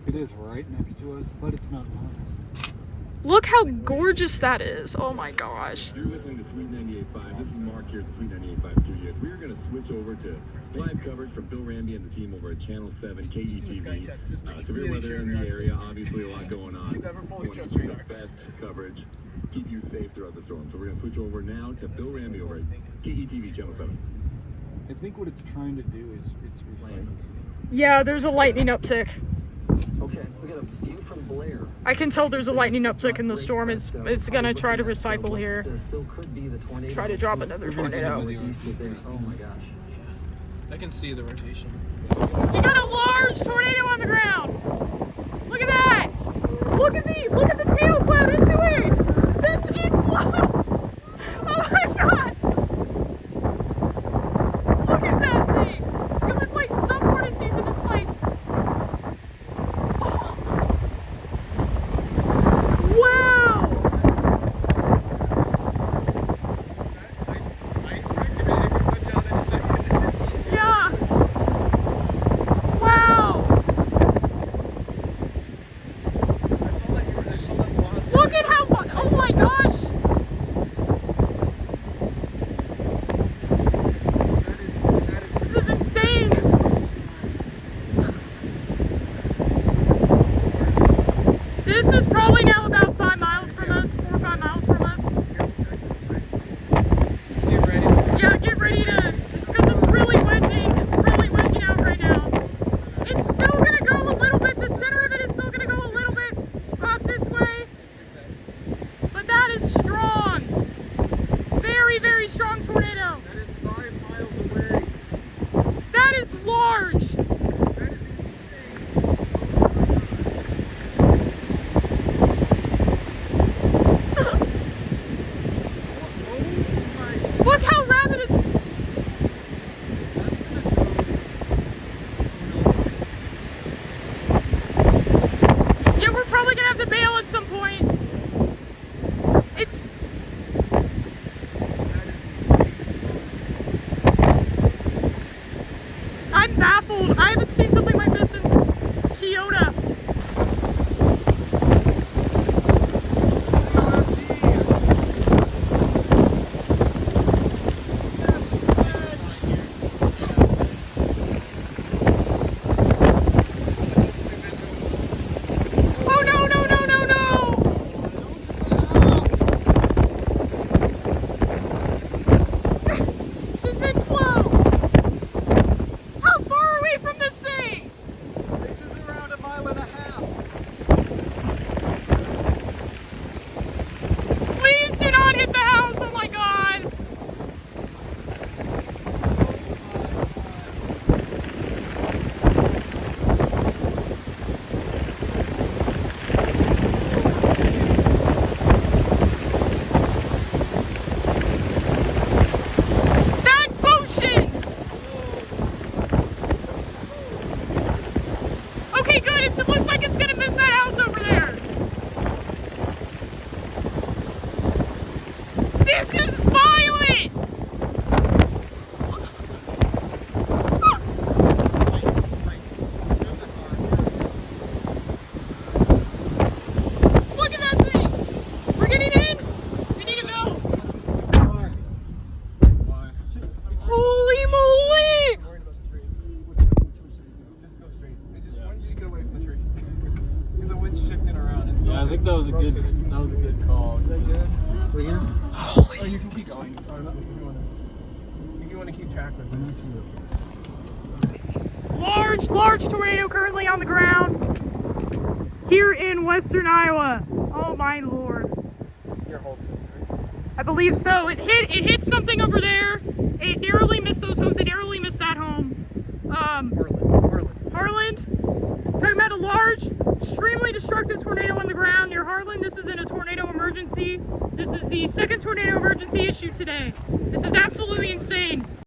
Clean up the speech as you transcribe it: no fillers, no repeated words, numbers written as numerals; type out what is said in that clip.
It is right next to us, but it's not nice. Look how gorgeous that is. Oh my gosh. You're listening to Sweet 98.5. This is Mark here at the Sweet 98.5 studios. We are going to switch over to live coverage from Bill Ramby and the team over at Channel 7 KETV. Severe weather in the area, obviously a lot going on. We want to give you the best coverage, keep you safe throughout the storm. So we're going to switch over now to Bill Ramby over at KETV Channel 7. I think what it's trying to do is it's recycling. Yeah, there's a lightning uptick. Okay, we got a view from Blair. I can tell there's a lightning uptick in the storm. It's gonna try to recycle here. Still could be the tornado. Try to drop another tornado. Oh my gosh. I can see the rotation. We got a large tornado on the ground. Look at that. Look at the tail cloud into it. This inflow. Oh my god. Look at that thing. It was like summer season. It's like, wow. Yeah. Wow. Look at how, oh my gosh. This is insane. This is probably now about 5 miles from us, 4 or 5 miles from us. Get ready. Yeah, get ready to, it's because it's really wedging. It's really wedging out right now. It's still going to go a little bit, the center of it is still going to go a little bit off this way. But that is strong. Very, very strong tornado. That is 5 miles away. That is large. That is insane. Look how rapid it's. Yeah, we're probably gonna have to bail at some point. It's. I'm baffled. I haven't seen something like this since Kyoto. Oh no, no, no, no, no! This inflow! How far are we from this thing? This is around 1.5 miles. Please do not hit the house, oh my god! That motion! Okay, good. It looks like it's gonna miss that house over there. This is violent! Look at that thing! We're getting in! We need to go! Why? Why? Holy moly! Worried about the tree. Just go straight. I just want you to get away from the tree. Because the wind's shifting around. It's Yeah, I think that was a good call. Is that good? For you? Oh, you can keep going. Honestly, if you want to keep track with this. Large tornado currently on the ground here in western Iowa. Oh my lord. Your whole I believe so. It hit something over there. It narrowly missed those homes. It narrowly missed that home. Harlan. Talking about a large, extremely destructive tornado on the ground near Harlan. This is in a tornado emergency. This is the second tornado emergency issued today. This is absolutely insane.